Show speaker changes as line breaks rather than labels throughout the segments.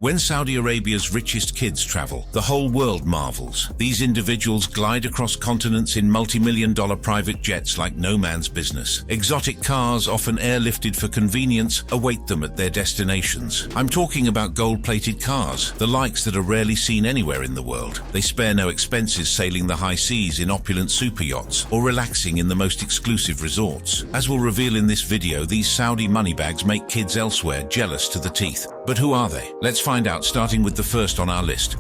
When Saudi Arabia's richest kids travel, the whole world marvels. These individuals glide across continents in multi-million-dollar private jets like no man's business. Exotic cars, often airlifted for convenience, await them at their destinations. I'm talking about gold-plated cars, the likes that are rarely seen anywhere in the world. They spare no expenses sailing the high seas in opulent super yachts or relaxing in the most exclusive resorts. As we'll reveal in this video, these Saudi moneybags make kids elsewhere jealous to the teeth. But who are they? Let's find out, starting with the first on our list.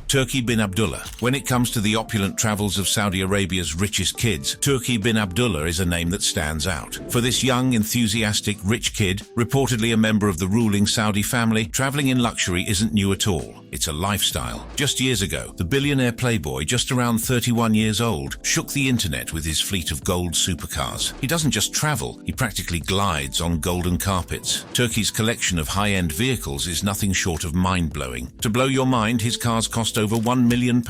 Turki bin Abdullah. When it comes to the opulent travels of Saudi Arabia's richest kids, Turki bin Abdullah is a name that stands out. For this young, enthusiastic, rich kid, reportedly a member of the ruling Saudi family, traveling in luxury isn't new at all. It's a lifestyle. Just years ago, the billionaire playboy, just around 31 years old, shook the internet with his fleet of gold supercars. He doesn't just travel, he practically glides on golden carpets. Turki's collection of high-end vehicles is nothing short of mind-blowing. To blow your mind, his cars cost over £1 million,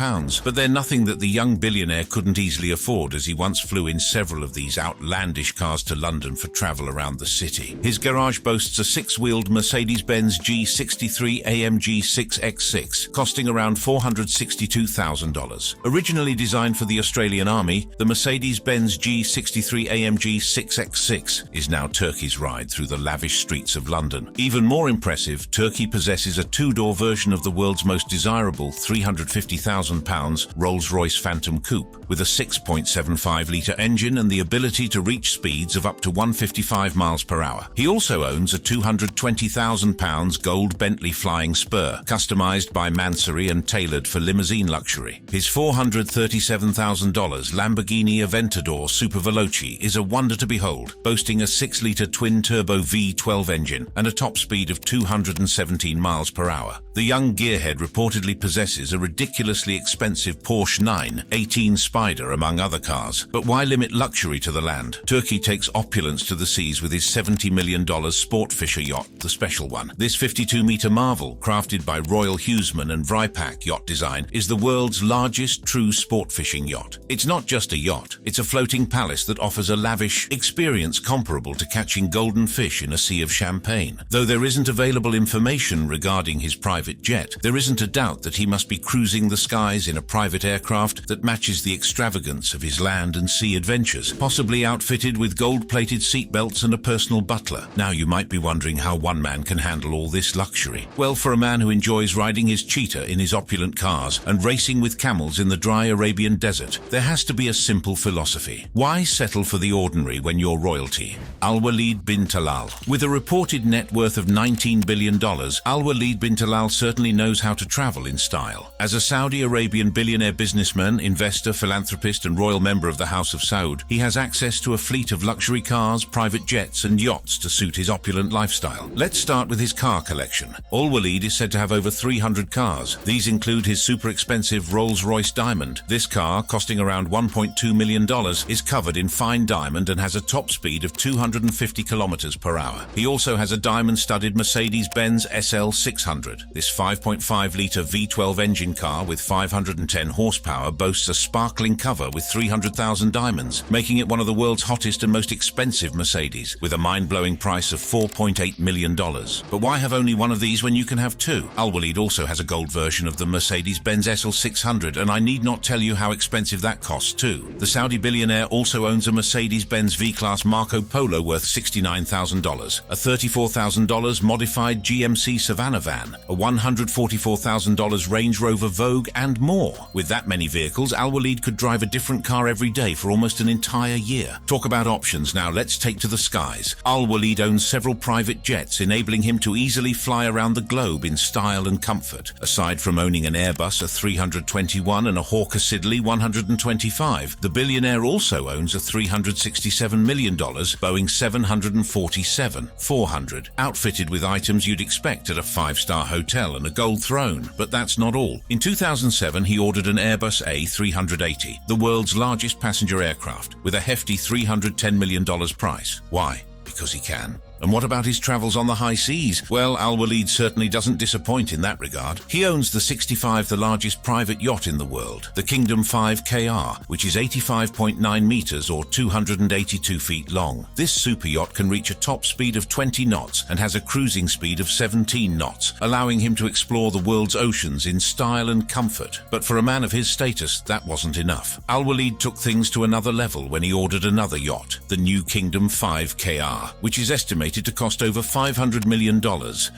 but they're nothing that the young billionaire couldn't easily afford, as he once flew in several of these outlandish cars to London for travel around the city. His garage boasts a six-wheeled Mercedes-Benz G63 AMG 6X6, costing around $462,000. Originally designed for the Australian Army, the Mercedes-Benz G63 AMG 6X6 is now Turki's ride through the lavish streets of London. Even more impressive, Turkey possesses a two-door version of the world's most desirable £350,000 Rolls-Royce Phantom Coupe with a 6.75-litre engine and the ability to reach speeds of up to 155 miles per hour. He also owns a £220,000 gold Bentley Flying Spur, customized by Mansory and tailored for limousine luxury. His $437,000 Lamborghini Aventador Super Veloce is a wonder to behold, boasting a 6-litre twin-turbo V12 engine and a top speed of 217 miles per hour. The young gearhead reportedly possesses a ridiculously expensive Porsche 918 Spider, among other cars. But why limit luxury to the land? Turkey takes opulence to the seas with his $70 million sport fisher yacht, the Special One. This 52-meter marvel, crafted by Royal Huseman and Vrypak Yacht Design, is the world's largest true sport fishing yacht. It's not just a yacht, it's a floating palace that offers a lavish experience comparable to catching golden fish in a sea of champagne. Though there isn't available information regarding his private jet, there isn't a doubt that he must be cruising the skies in a private aircraft that matches the extravagance of his land and sea adventures, possibly outfitted with gold-plated seatbelts and a personal butler. Now you might be wondering how one man can handle all this luxury. Well, for a man who enjoys riding his cheetah in his opulent cars and racing with camels in the dry Arabian desert, there has to be a simple philosophy. Why settle for the ordinary when you're royalty? Al-Walid bin Talal. With a reported net worth of $19 billion, Al-Walid bin Talal certainly knows how to travel in style. As a Saudi Arabian billionaire businessman, investor, philanthropist, and royal member of the House of Saud, he has access to a fleet of luxury cars, private jets, and yachts to suit his opulent lifestyle. Let's start with his car collection. Al-Walid is said to have over 300 cars. These include his super expensive Rolls-Royce Diamond. This car, costing around $1.2 million, is covered in fine diamond and has a top speed of 250 kilometers per hour. He also has a diamond-studded Mercedes-Benz SL 600. This 5.5-litre V12 engine car with 510 horsepower boasts a sparkling cover with 300,000 diamonds, making it one of the world's hottest and most expensive Mercedes, with a mind-blowing price of $4.8 million. But why have only one of these when you can have two? Al-Walid also has a gold version of the Mercedes-Benz SL 600, and I need not tell you how expensive that costs too. The Saudi billionaire also owns a Mercedes-Benz V-Class Marco Polo worth $69,000, a $34,000 modified GMC Savannah van, a $144,000 Range Rover Vogue, and more. With that many vehicles, Al-Walid could drive a different car every day for almost an entire year. Talk about options, now let's take to the skies. Al-Walid owns several private jets, enabling him to easily fly around the globe in style and comfort. Aside from owning an Airbus A321 and a Hawker Siddeley 125, the billionaire also owns a $367 million Boeing 747-400, outfitted with items you'd expect at a five-star hotel and a gold throne. But that's not all. In 2007, he ordered an Airbus A380, the world's largest passenger aircraft, with a hefty $310 million price. Why? Because he can. And what about his travels on the high seas? Well, Al Walid certainly doesn't disappoint in that regard. He owns the 65th largest private yacht in the world, the Kingdom 5 KR, which is 85.9 meters or 282 feet long. This super yacht can reach a top speed of 20 knots and has a cruising speed of 17 knots, allowing him to explore the world's oceans in style and comfort. But for a man of his status, that wasn't enough. Al Walid took things to another level when he ordered another yacht, the new Kingdom 5 KR, which is estimated to cost over $500 million.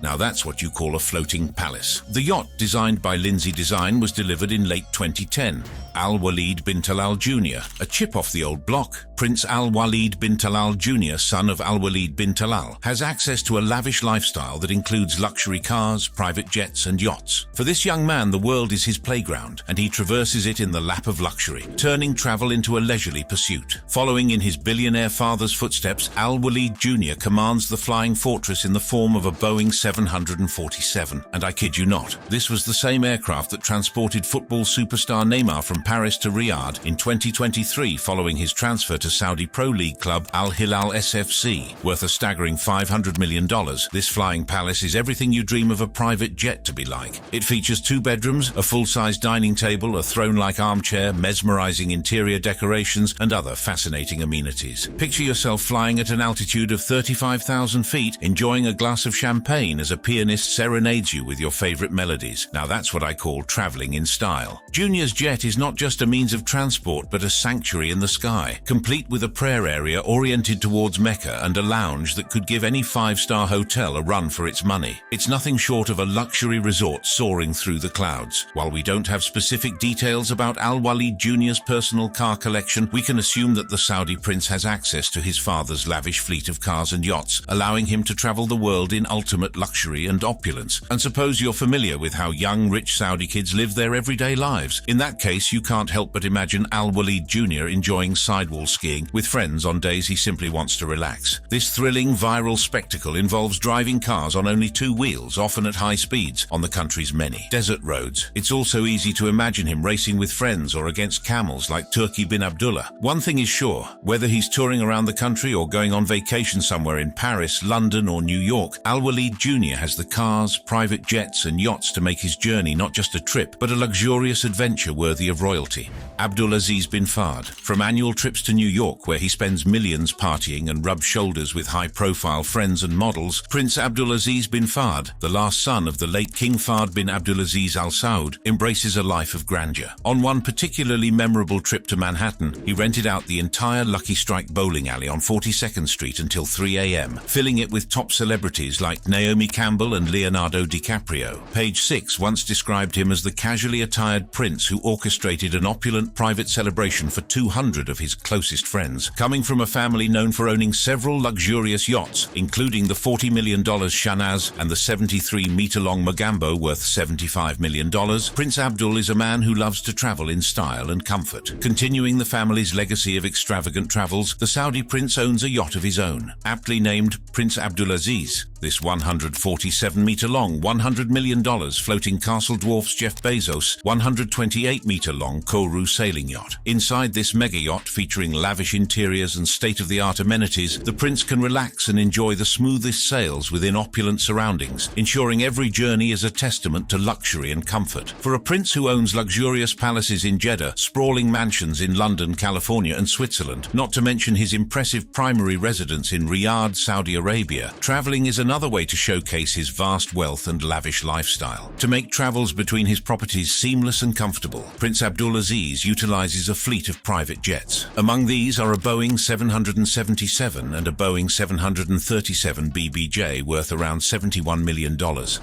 Now that's what you call a floating palace. The yacht, designed by Lindsay Design, was delivered in late 2010. Al Walid bin Talal Jr., a chip off the old block. Prince Al Walid bin Talal Jr., son of Al Walid bin Talal, has access to a lavish lifestyle that includes luxury cars, private jets and yachts. For this young man, the world is his playground, and he traverses it in the lap of luxury, turning travel into a leisurely pursuit. Following in his billionaire father's footsteps, Al Walid Jr. commands the flying fortress in the form of a Boeing 747. And I kid you not, this was the same aircraft that transported football superstar Neymar from Paris to Riyadh in 2023 following his transfer to Saudi Pro League club Al Hilal SFC. Worth a staggering $500 million, this flying palace is everything you dream of a private jet to be like. It features 2 bedrooms, a full-size dining table, a throne-like armchair, mesmerizing interior decorations, and other fascinating amenities. Picture yourself flying at an altitude of 35,000 feet, enjoying a glass of champagne as a pianist serenades you with your favorite melodies. Now that's what I call traveling in style. Junior's jet is not just a means of transport, but a sanctuary in the sky, complete with a prayer area oriented towards Mecca and a lounge that could give any 5-star hotel a run for its money. It's nothing short of a luxury resort soaring through the clouds. While we don't have specific details about Al Walid Jr.'s personal car collection, we can assume that the Saudi prince has access to his father's lavish fleet of cars and yachts, allowing him to travel the world in ultimate luxury and opulence. And suppose you're familiar with how young, rich Saudi kids live their everyday lives. In that case, you can't help but imagine Al Walid Jr. enjoying sidewall skiing with friends on days he simply wants to relax. This thrilling, viral spectacle involves driving cars on only 2 wheels, often at high speeds, on the country's many desert roads. It's also easy to imagine him racing with friends or against camels like Turki bin Abdullah. One thing is sure, whether he's touring around the country or going on vacation somewhere in Paris, London or New York, Al Walid Jr. has the cars, private jets and yachts to make his journey not just a trip, but a luxurious adventure worthy of royalty. Abdulaziz bin Fahd. From annual trips to New York, where he spends millions partying and rubs shoulders with high-profile friends and models, Prince Abdulaziz bin Fahd, the last son of the late King Fahd bin Abdulaziz Al Saud, embraces a life of grandeur. On one particularly memorable trip to Manhattan, he rented out the entire Lucky Strike bowling alley on 42nd Street until 3 a.m., filling it with top celebrities like Naomi Campbell and Leonardo DiCaprio. Page 6 once described him as the casually attired prince who orchestrated an opulent private celebration for 200 of his closest friends. Coming from a family known for owning several luxurious yachts, including the $40 million Shanaz and the 73-meter-long Magambo worth $75 million, Prince Abdul is a man who loves to travel in style and comfort. Continuing the family's legacy of extravagant travels, the Saudi prince owns a yacht of his own, aptly named Prince Abdulaziz. This 147-meter-long, $100 million floating castle dwarfs Jeff Bezos' 128-meter-long Kourou sailing yacht. Inside this mega yacht, featuring lavish interiors and state-of-the-art amenities, the prince can relax and enjoy the smoothest sails within opulent surroundings, ensuring every journey is a testament to luxury and comfort. For a prince who owns luxurious palaces in Jeddah, sprawling mansions in London, California and Switzerland, not to mention his impressive primary residence in Riyadh, Saudi Arabia, traveling is another way to showcase his vast wealth and lavish lifestyle. To make travels between his properties seamless and comfortable, Prince Abdulaziz utilizes a fleet of private jets. Among these are a Boeing 777 and a Boeing 737 BBJ worth around $71 million.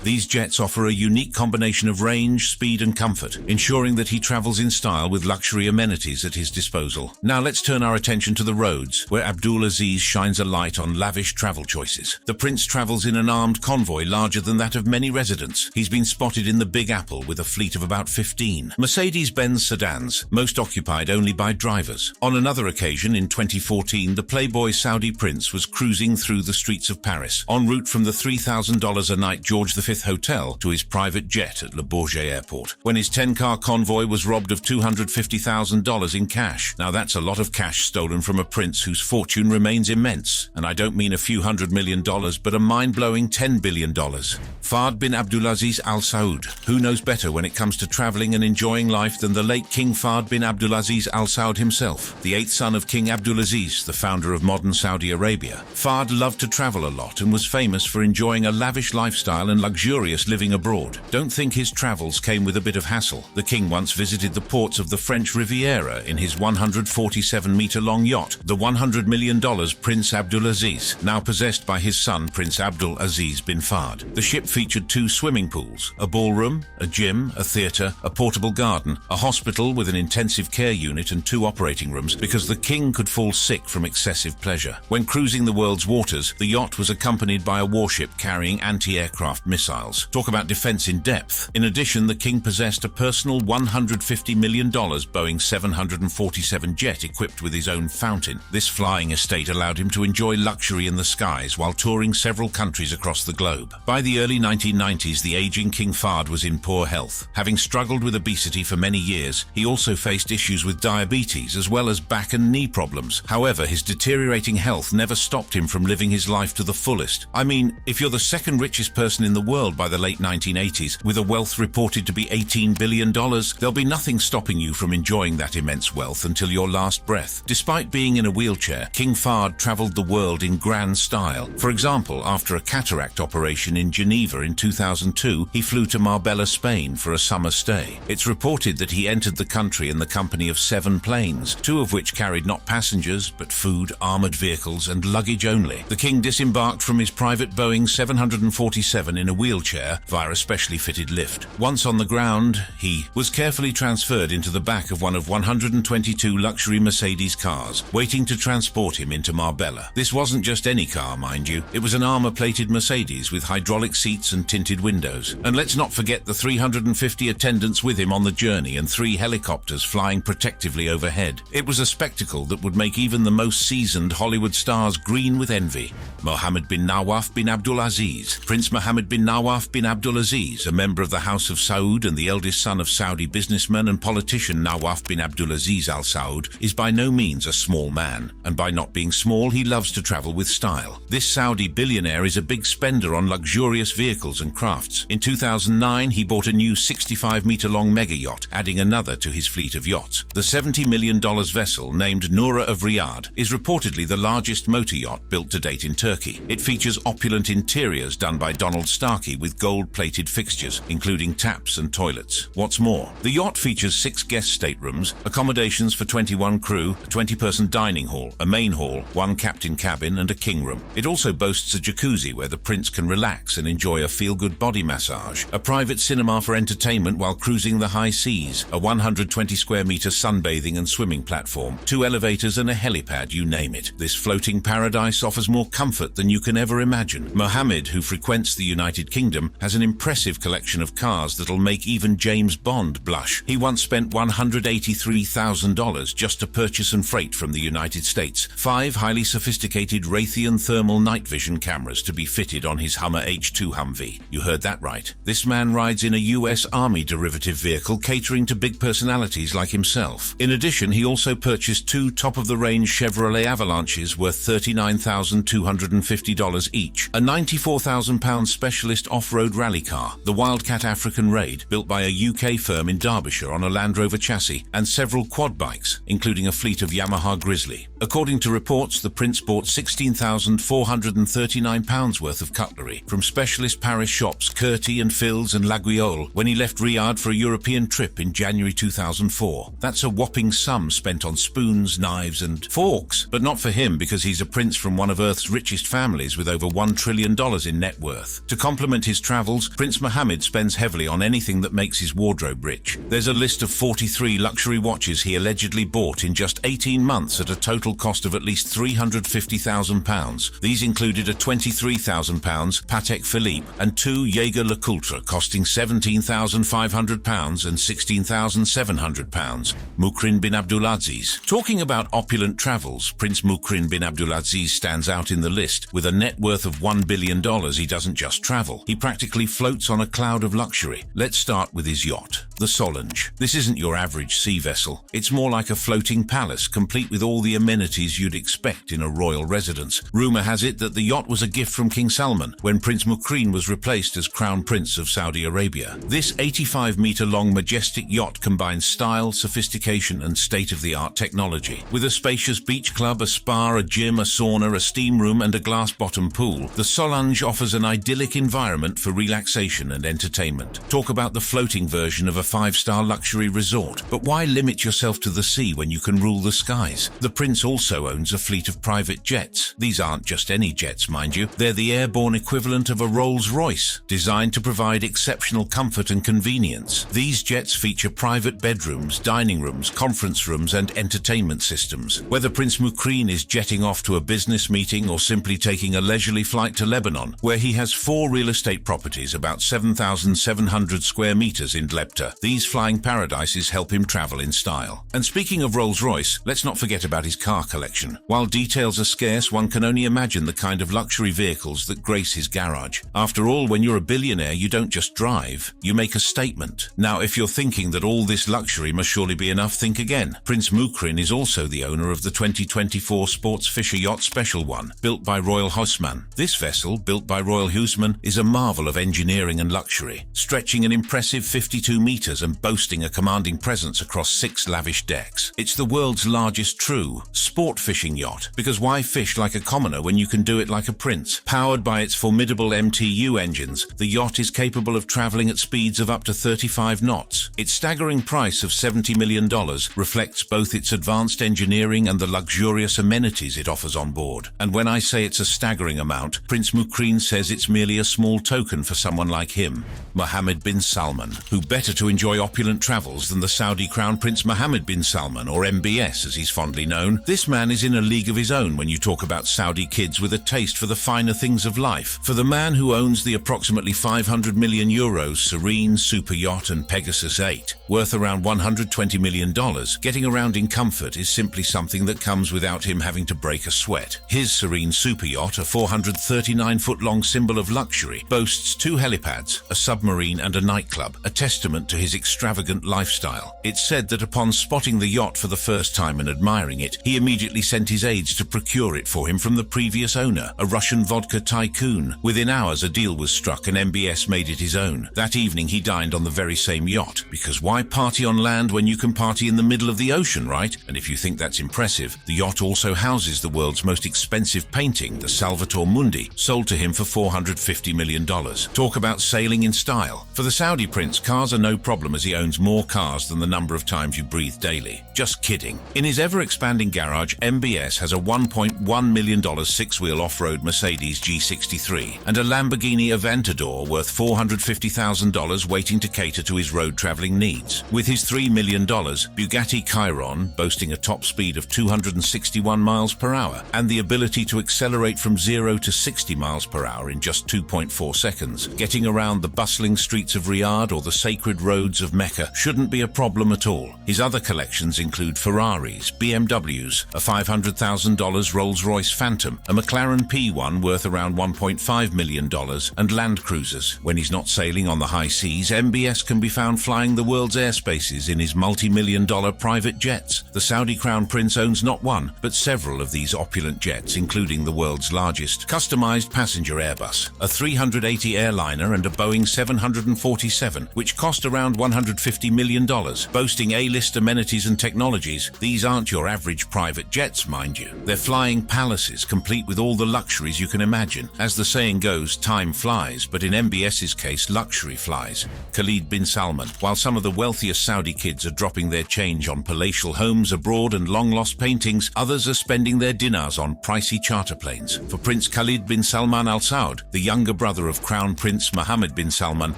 These jets offer a unique combination of range, speed and comfort, ensuring that he travels in style with luxury amenities at his disposal. Now let's turn our attention to the roads, where Abdulaziz shines a light on lavish travel choices. The prince travels in an armed convoy larger than that of many residents. He's been spotted in the Big Apple with a fleet of about 15 Mercedes-Benz sedans, most occupied only by drivers. On another occasion in 2014, the Playboy Saudi prince was cruising through the streets of Paris, en route from the $3,000 a night George V Hotel to his private jet at Le Bourget Airport, when his 10-car convoy was robbed of $250,000 in cash. Now that's a lot of cash stolen from a prince whose fortune remains immense, and I don't mean a few $100 million, but a mind-blowing $10 billion. Fahd bin Abdulaziz Al Saud. Who knows better when it comes to traveling and enjoying life than the late King Fahd bin Abdulaziz Al Saud himself, the 8th son of King Abdulaziz, the founder of modern Saudi Arabia. Fahd loved to travel a lot and was famous for enjoying a lavish lifestyle and luxurious living abroad. Don't think his travels came with a bit of hassle. The king once visited the ports of the French Riviera in his 147-meter-long yacht, the $100 million Prince Abdulaziz, now possessed by his son Prince Abdul Aziz bin Fahd. The ship featured 2 swimming pools, a ballroom, a gym, a theatre, a portable garden, a hospital with an intensive care unit and 2 operating rooms because the king could fall sick from excessive pleasure. When cruising the world's waters, the yacht was accompanied by a warship carrying anti-aircraft missiles. Talk about defense in depth. In addition, the king possessed a personal $150 million Boeing 747 jet equipped with his own fountain. This flying estate allowed him to enjoy luxury in the skies while touring several countries across the globe. By the early 1990s, the aging King Fahd was in poor health. Having struggled with obesity for many years, he also faced issues with diabetes as well as back and knee problems. However, his deteriorating health never stopped him from living his life to the fullest. I mean, if you're the second richest person in the world by the late 1980s, with a wealth reported to be $18 billion, there'll be nothing stopping you from enjoying that immense wealth until your last breath. Despite being in a wheelchair, King Fahd traveled the world in grand style. For example, after a cataract operation in Geneva in 2002, he flew to Marbella, Spain for a summer stay. It's reported that he entered the country in the company of 7 planes, 2 of which carried not passengers, but food, armored vehicles, and luggage only. The king disembarked from his private Boeing 747 in a wheelchair via a specially fitted lift. Once on the ground, he was carefully transferred into the back of one of 122 luxury Mercedes cars, waiting to transport him into Marbella. This wasn't just any car, mind you. It was an armor-plated Mercedes with hydraulic seats and tinted windows. And let's not forget the 350 attendants with him on the journey and 3 helicopters flying protectively overhead. It was a spectacle that would make even the most seasoned Hollywood stars green with envy. Mohammed bin Nawaf bin Abdulaziz. Prince Mohammed bin Nawaf bin Abdulaziz, a member of the House of Saud and the eldest son of Saudi businessman and politician Nawaf bin Abdulaziz Al Saud, is by no means a small man. And by not being small, he loves to travel with style. This Saudi billionaire is a big spender on luxurious vehicles and crafts. In 2009, he bought a new 65-meter-long mega yacht, adding another to his fleet of yachts. The $70 million vessel, named Noura of Riyadh, is reportedly the largest motor yacht built to date in Turkey. It features opulent interiors done by Donald Starkey with gold-plated fixtures, including taps and toilets. What's more, the yacht features 6 guest staterooms, accommodations for 21 crew, a 20-person dining hall, a main hall, 1 captain cabin, and a king room. It also boasts a jacuzzi where the prince can relax and enjoy a feel-good body massage, a private cinema for entertainment while cruising the high seas, a 120-square-meter sunbathing and swimming platform, 2 elevators and a helipad, you name it. This floating paradise offers more comfort than you can ever imagine. Mohammed, who frequents the United Kingdom, has an impressive collection of cars that'll make even James Bond blush. He once spent $183,000 just to purchase and freight from the United States 5 highly sophisticated Raytheon thermal night vision cameras to be fitted on his Hummer H2 Humvee. You heard that right. This man rides in a US Army derivative vehicle catering to big personalities like himself. In addition, he also purchased 2 top-of-the-range Chevrolet Avalanches worth $39,250 each, a £94,000 specialist off-road rally car, the Wildcat African Raid, built by a UK firm in Derbyshire on a Land Rover chassis, and several quad bikes, including a fleet of Yamaha Grizzly. According to reports, the prince bought £16,439 worth of cutlery from specialist Paris shops Curti and Fils and Laguiole when he left Riyadh for a European trip in January 2004. That's a whopping sum spent on spoons, knives and forks. But not for him, because he's a prince from one of Earth's richest families with over $1 trillion in net worth. To complement his travels, Prince Mohammed spends heavily on anything that makes his wardrobe rich. There's a list of 43 luxury watches he allegedly bought in just 18 months at a total cost of at least £350,000. These included a £23,000 Patek Philippe and 2 Jaeger LeCoultre costing £17,500 and £16,700. Mukrin bin Abdulaziz. Talking about opulent travels, Prince Mukrin bin Abdulaziz stands out in the list. With a net worth of $1 billion, he doesn't just travel. He practically floats on a cloud of luxury. Let's start with his yacht. The Solange. This isn't your average sea vessel. It's more like a floating palace, complete with all the amenities you'd expect in a royal residence. Rumor has it that the yacht was a gift from King Salman when Prince Mukrin was replaced as Crown Prince of Saudi Arabia. This 85-meter-long majestic yacht combines style, sophistication, and state-of-the-art technology. With a spacious beach club, a spa, a gym, a sauna, a steam room, and a glass-bottom pool, the Solange offers an idyllic environment for relaxation and entertainment. Talk about the floating version of a 5-star luxury resort. But why limit yourself to the sea when you can rule the skies? The prince also owns a fleet of private jets. These aren't just any jets, mind you. They're the airborne equivalent of a Rolls-Royce, designed to provide exceptional comfort and convenience. These jets feature private bedrooms, dining rooms, conference rooms, and entertainment systems. Whether Prince Mukrin is jetting off to a business meeting or simply taking a leisurely flight to Lebanon, where he has 4 real estate properties about 7,700 square meters in Dlebta, these flying paradises help him travel in style. And speaking of Rolls-Royce, let's not forget about his car collection. While details are scarce, one can only imagine the kind of luxury vehicles that grace his garage. After all, when you're a billionaire, you don't just drive, you make a statement. Now, if you're thinking that all this luxury must surely be enough, think again. Prince Mukrin is also the owner of the 2024 Sports Fisher Yacht Special One, built by Royal Husman. This vessel, built by Royal Husman, is a marvel of engineering and luxury, stretching an impressive 52 meters and boasting a commanding presence across 6 lavish decks. It's the world's largest true sport fishing yacht, because why fish like a commoner when you can do it like a prince? Powered by its formidable MTU engines, the yacht is capable of traveling at speeds of up to 35 knots. Its staggering price of $70 million reflects both its advanced engineering and the luxurious amenities it offers on board. And when I say it's a staggering amount, Prince Mukrin says it's merely a small token for someone like him, Mohammed bin Salman. Who better to enjoy opulent travels than the Saudi Crown Prince Mohammed bin Salman, or MBS as he's fondly known? This man is in a league of his own when you talk about Saudi kids with a taste for the finer things of life. For the man who owns the approximately 500 million euros Serene super yacht and Pegasus 8, worth around $120 million, getting around in comfort is simply something that comes without him having to break a sweat. His Serene super yacht, a 439-foot-long symbol of luxury, boasts 2 helipads, a submarine and a nightclub, a testament to his extravagant lifestyle. It's said that upon spotting the yacht for the first time and admiring it, he immediately sent his aides to procure it for him from the previous owner, a Russian vodka tycoon. Within hours, a deal was struck and MBS made it his own. That evening, he dined on the very same yacht, because why party on land when you can party in the middle of the ocean, right? And if you think that's impressive, the yacht also houses the world's most expensive painting, the Salvator Mundi, sold to him for $450 million. Talk about sailing in style. For the Saudi prince, cars are no problem as he owns more cars than the number of times you breathe daily. Just kidding. In his ever-expanding garage, MBS has a $1.1 million 6-wheel off-road Mercedes G63 and a Lamborghini Aventador worth $450,000 waiting to cater to his road-traveling needs. With his $3 million Bugatti Chiron, boasting a top speed of 261 miles per hour and the ability to accelerate from 0 to 60 miles per hour in just 2.4 seconds, getting around the bustling streets of Riyadh or the sacred roads of Mecca shouldn't be a problem at all. His other collections include Ferraris, BMWs, a $500,000 Rolls-Royce Phantom, a McLaren P1 worth around $1.5 million, and Land Cruisers. When he's not sailing on the high seas, MBS can be found flying the world's airspaces in his multi-million-dollar private jets. The Saudi Crown Prince owns not one, but several of these opulent jets, including the world's largest customized passenger Airbus, a 380 airliner, and a Boeing 747, which cost around $150 million. Boasting A-list amenities and technologies, these aren't your average private jets, mind you. They're flying palaces, complete with all the luxuries you can imagine. As the saying goes, time flies, but in MBS's case, luxury flies. Khalid bin Salman. While some of the wealthiest Saudi kids are dropping their change on palatial homes abroad and long-lost paintings, others are spending their dinars on pricey charter planes. For Prince Khalid bin Salman Al Saud, the younger brother of Crown Prince Mohammed bin Salman,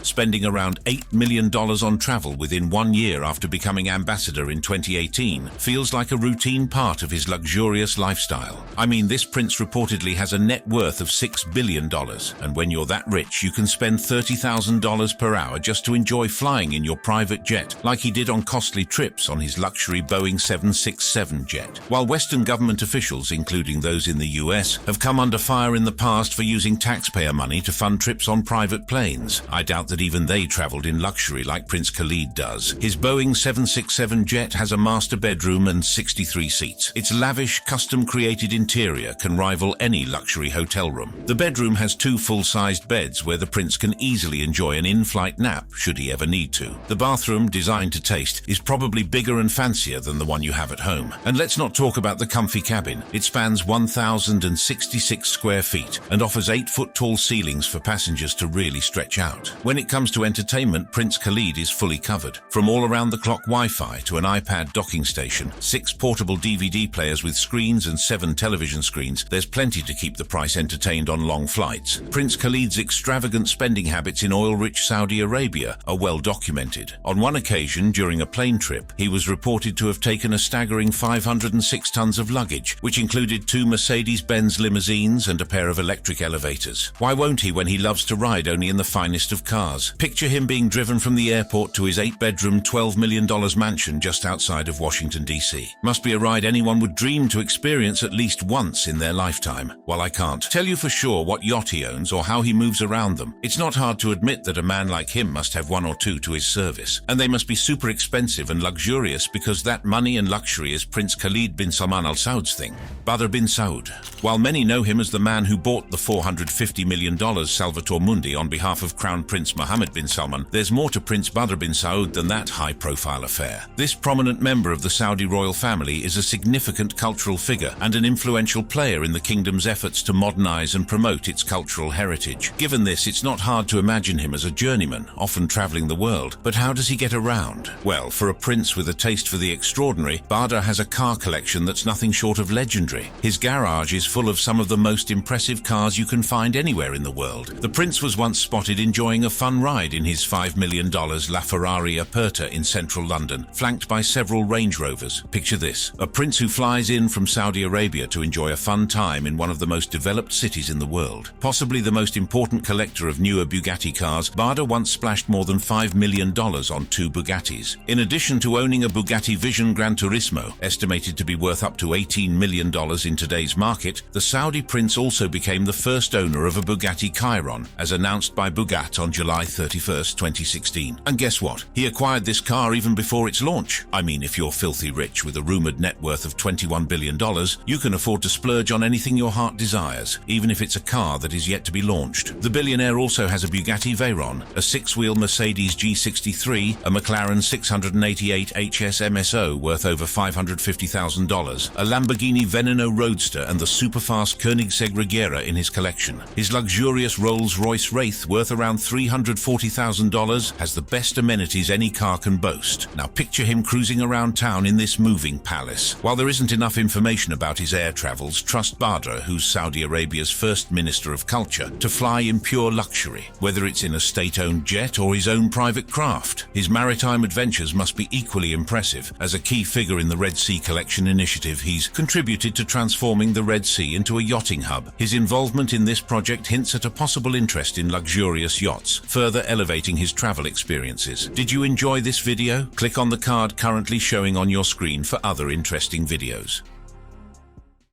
spending around $8 million on travel within 1 year after becoming ambassador in 2018, feels like a routine part of his luxurious lifestyle. I mean, this prince reportedly has a net worth of $6 billion, and when you're that rich, you can spend $30,000 per hour just to enjoy flying in your private jet, like he did on costly trips on his luxury Boeing 767 jet. While Western government officials, including those in the US, have come under fire in the past for using taxpayer money to fund trips on private planes, I doubt that even they traveled in luxury like Prince Khalid does. His Boeing 767 jet has a master bedroom and 63 seats. Its lavish, custom-created interior can rival any luxury hotel room. The bedroom has 2 full-sized beds where the prince can easily enjoy an in-flight nap should he ever need to. The bathroom, designed to taste, is probably bigger and fancier than the one you have at home. And let's not talk about the comfy cabin. It spans 1,066 square feet and offers 8-foot-tall ceilings for passengers to really stretch out. When it comes to entertainment, Prince Khalid is fully covered. From all-around-the-clock Wi-Fi to an iPad docking station, 6 portable DVD players with screens and 7 television screens, there's plenty to keep the price entertained on long flights. Prince Khalid's extravagant spending habits in oil-rich Saudi Arabia are well documented. On one occasion, during a plane trip, he was reported to have taken a staggering 506 tons of luggage, which included 2 Mercedes-Benz limousines and a pair of electric elevators. Why won't he when he loves to ride only in the finest of cars? Picture him being driven from the airport to his 8-bedroom, $12 million mansion just outside of Washington, D.C. Must be a ride anyone would dream to experience at least once in their lifetime. While I can't tell you for sure what yacht he owns or how he moves around them, it's not hard to admit that a man like him must have 1 or 2 to his service. And they must be super expensive and luxurious because that money and luxury is Prince Khalid bin Salman Al Saud's thing. Badr bin Saud. While many know him as the man who bought the $450 million Salvator Mundi on behalf of Crown Prince Mohammed bin Salman, there's more to Prince Badr bin Saud than that high-profile affair. This prominent member of the Saudi royal family is a significant cultural figure and an influential player in the kingdom's efforts to modernize and promote its cultural heritage. Given this, it's not hard to imagine him as a journeyman, often traveling the world. But how does he get around? Well, for a prince with a taste for the extraordinary, Badr has a car collection that's nothing short of legendary. His garage is full of some of the most impressive cars you can find anywhere in the world. The prince was once spotted enjoying a fun ride in his $5 million LaFerrari Aperta in central London, flanked by several Range Rovers. Picture this: a prince who flies in from Saudi Arabia to enjoy a fun time in one of the most developed cities in the world. Possibly the most important collector of newer Bugatti cars, Badr once splashed more than $5 million on 2 Bugattis. In addition to owning a Bugatti Vision Gran Turismo, estimated to be worth up to $18 million in today's market, the Saudi prince also became the first owner of a Bugatti Chiron, as announced by Bugatti on July 31, 2016. And guess what? He acquired this car even before its launch. I mean, if you're filthy rich with a rumored net worth of $21 billion, you can afford to splurge on anything your heart desires, even if it's a car that is yet to be launched. The billionaire also has a Bugatti Veyron, a 6-wheel Mercedes G63, a McLaren 688 HS MSO worth over $550,000, a Lamborghini Veneno Roadster and the superfast Koenigsegg Regera in his collection. His luxurious Rolls-Royce Wraith, worth around $340,000, has the best amenities any car can boast. Now picture him cruising around town in this moving palace. While there isn't enough information about his air travels, trust Badr, who's Saudi Arabia's first Minister of Culture, to fly in pure luxury, whether it's in a state-owned jet or his own private craft. His maritime adventures must be equally impressive. As a key figure in the Red Sea Collection initiative, he's contributed to transforming the Red Sea into a yachting hub. His involvement in this project hints at a possible interest in luxurious yachts, further elevating his travel experiences. Did you enjoy this video? Click on the card currently showing on your screen for other interesting videos.